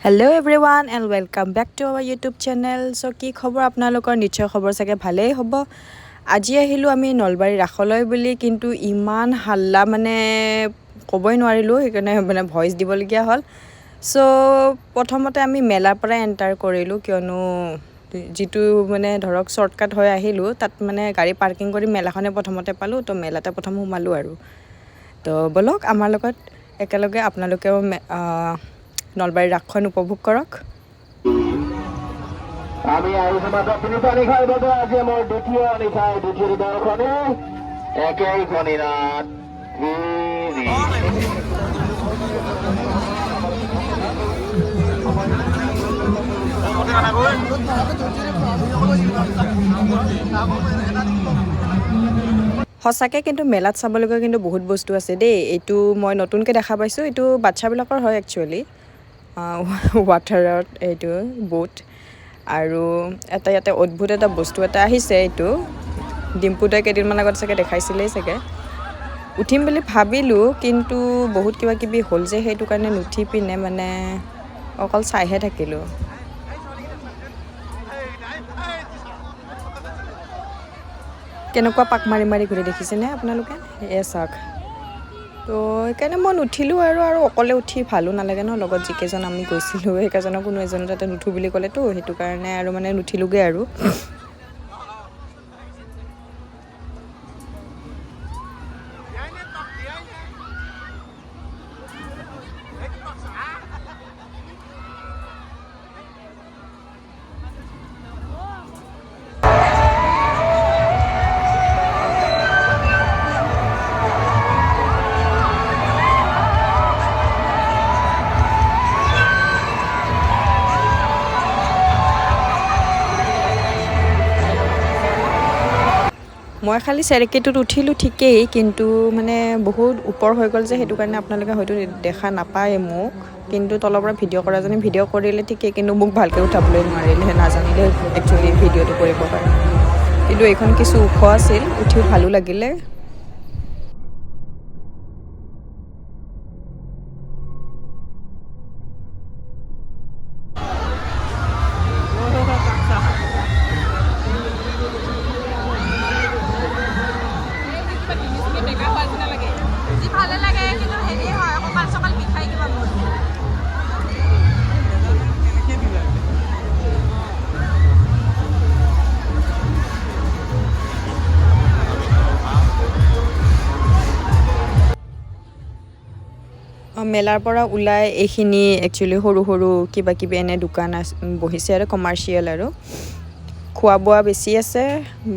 Hello everyone and welcome back to our YouTube channel. So কি খবৰ আপোনালোকৰ নিশ্চয় খবৰ চাগে ভালেই হ'ব। আজি আহিলো আমি নলবাৰী ৰাখলৈ বুলি কিন্তু ইমান হাল্লা মানে ক'বই নোৱাৰিলো সেইকাৰণে মানে ভয়েস দিবলগীয়া হ'ল। সো প্ৰথমতে আমি মেলাৰ পৰা এন্টাৰ কৰিলো কিয়নো যেটো মানে ধৰক শৰ্টকাট হৈ আহিলো তাত মানে গাড়ী পাৰ্কিং কৰি মেলাখনে প্ৰথমতে পালো তো মেলাতে প্ৰথম সোমালো আৰু তো বলক আমাৰ লগত একেলগে আপোনালোকেও নলবাৰী ৰাখখন উপভোগ কৰক। আমি আহিছো মাত্ৰ তিনিটা নিশাৰ বাবে আজি মোৰ দ্বিতীয় নিশাৰ দ্বিতীয় দৰ্শনে একেই খনিৰাত সঁচাকে কিন্তু মেলাত চাবলগা কিন্তু বহুত বস্তু আছে দেই। এইটো মই নতুনকৈ দেখা পাইছোঁ, এইটো বাচ্চাবিলাকৰ হয় একচুৱেলি ৱাটাৰত এইটো বোট আৰু এটা ইয়াতে অদ্ভুত এটা বস্তু এটা আহিছে। এইটো ডিম্পুদাই কেইদিনমান আগত চাগে দেখাইছিলেই চাগে। উঠিম বুলি ভাবিলোঁ কিন্তু বহুত কিবা কিবি হ'ল যে সেইটো কাৰণে নুঠি পিনে মানে অকল চাইহে থাকিলোঁ। কেনেকুৱা পাক মাৰি মাৰি ঘূৰি দেখিছেনে আপোনালোকে? এয়া চাওক। তো সেইকাৰণে মই নুঠিলোঁ আৰু অকলে উঠি ভালো নালাগে ন, লগত যিকেইজন আমি গৈছিলোঁ সেইকেইজনৰ কোনো এজনৰ তাতে নুঠো বুলি ক'লেতো সেইটো কাৰণে আৰু মানে নুঠিলোগৈ আৰু মই খালি চেৰেকেটোত উঠিলোঁ ঠিকেই, কিন্তু মানে বহুত ওপৰ হৈ গ'ল যে সেইটো কাৰণে আপোনালোকে হয়তো দেখা নাপায় মোক, কিন্তু তলৰ পৰা ভিডিঅ' কৰাজনে ভিডিঅ' কৰিলে ঠিকেই, কিন্তু মোক ভালকৈ উঠাবলৈ নোৱাৰিলে, নাজানিলে একচুৱেলি ভিডিঅ'টো কৰিব পাৰে। কিন্তু এইখন কিছু ওখ আছিল, উঠি ভালো লাগিলে। মেলাৰ পৰা ওলাই এইখিনি একচুৱেলি সৰু সৰু কিবা কিবি এনে দোকান বহিছে আৰু কমাৰ্চিয়েল আৰু খোৱা বোৱা বেছি আছে।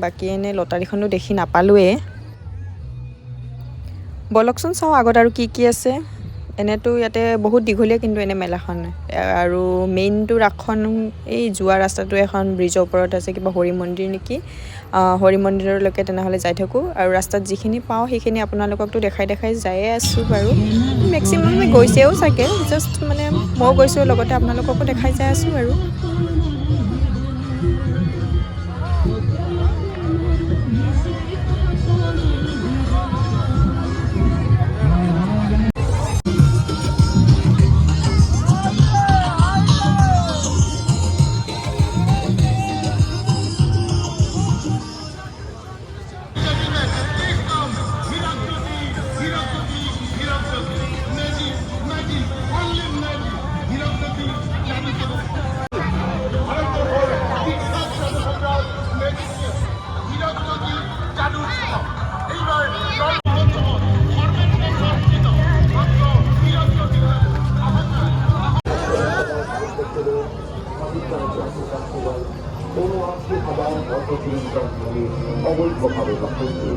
বাকী এনে লটাৰীখনো দেখি নাপালোৱে। বলকচোন চাওঁ আগত আৰু কি কি আছে। এনেতো ইয়াতে বহুত দীঘলীয়া কিন্তু এনে মেলাখন, আৰু মেইনটো ৰাখখন এই যোৱা ৰাস্তাটো এখন ব্ৰিজৰ ওপৰত আছে, কিবা হৰি মন্দিৰ নেকি, হৰি মন্দিৰলৈকে তেনেহ'লে যাই থাকোঁ আৰু ৰাস্তাত যিখিনি পাওঁ সেইখিনি আপোনালোককতো দেখাই যায়ে আছোঁ বাৰু। মেক্সিমামে গৈছেও চাগে, জাষ্ট মানে মই গৈছোঁ লগতে আপোনালোককো দেখাই যাই আছোঁ আৰু। অবৈধভাবে দখল কৰে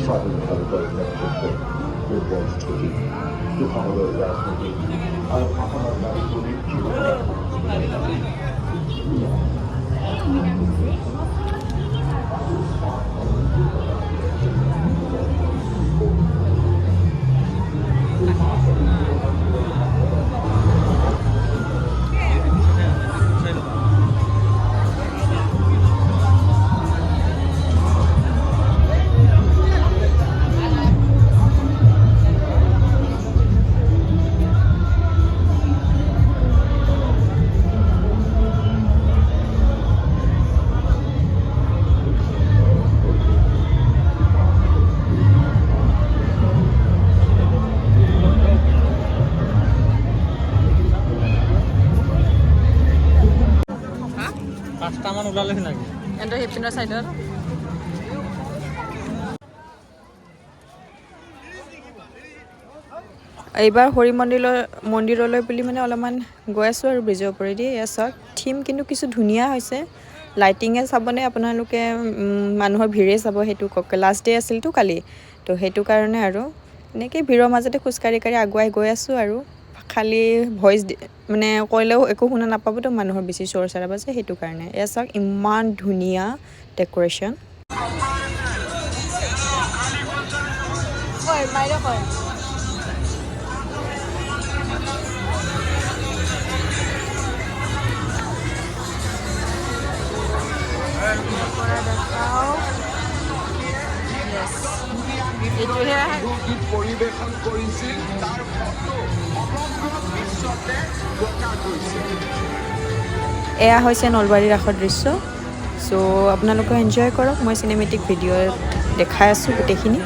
স্বাধীনভাবে পৰিত্যাগ কৰতে দুৰ্বল দুঃখময় ৰাজনীতি আৰ আপনাৰ নাৰীগুলিৰ জীবন 5টামান ওলালে নাকি এন্ড হিপিনৰ সাইডত এইবাৰ হৰি মন্দিৰলৈ বুলি মানে অলপমান গৈ আছোঁ আৰু ব্ৰিজৰ ওপৰেদি এয়া চাওক থিম কিন্তু কিছু ধুনীয়া হৈছে লাইটিঙে চাবনে আপোনালোকে মানুহৰ ভিৰে চাব সেইটো লাষ্ট ডে আছিলতো কালি তো সেইটো কাৰণে আৰু এনেকৈ ভিৰৰ মাজতে খোজকাঢ়ি আগুৱাই গৈ আছোঁ আৰু খালি ভইচ মানে কৈলেও একো শুনা নাপাবতো মানুহৰ বেছি চোৰ চাৰা বাজে সেইটো কাৰণে এয়া চাওক ইমান ধুনীয়া ডেক'ৰেশ্যন হয় মাইৰে হয় পৰিৱেশন কৰিছিল তাৰ ফটো সমগ্ৰ বিশ্বতে প্ৰকাশ হৈছে এয়া হৈছে নলবাৰী ৰাসৰ দৃশ্য চ' আপোনালোকে এনজয় কৰক মই চিনেমেটিক ভিডিঅ' দেখাই আছোঁ গোটেইখিনি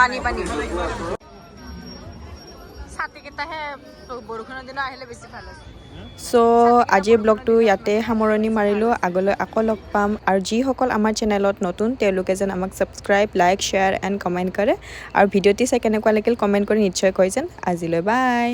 আমি পানী ছাতিকেইটাহে বৰষুণৰ দিনত আহিলে বেছি ভাল আছে চ' আজিৰ ব্লগটো ইয়াতে সামৰণি মাৰিলোঁ আগলৈ আকৌ লগ পাম আৰু যিসকল আমাৰ চেনেলত নতুন তেওঁলোকে যেন আমাক subscribe like share and comment কৰে আৰু ভিডিঅ'টি চাই কেনেকুৱা লাগিল কমেণ্ট কৰি নিশ্চয় কয় যেন আজিলৈ বাই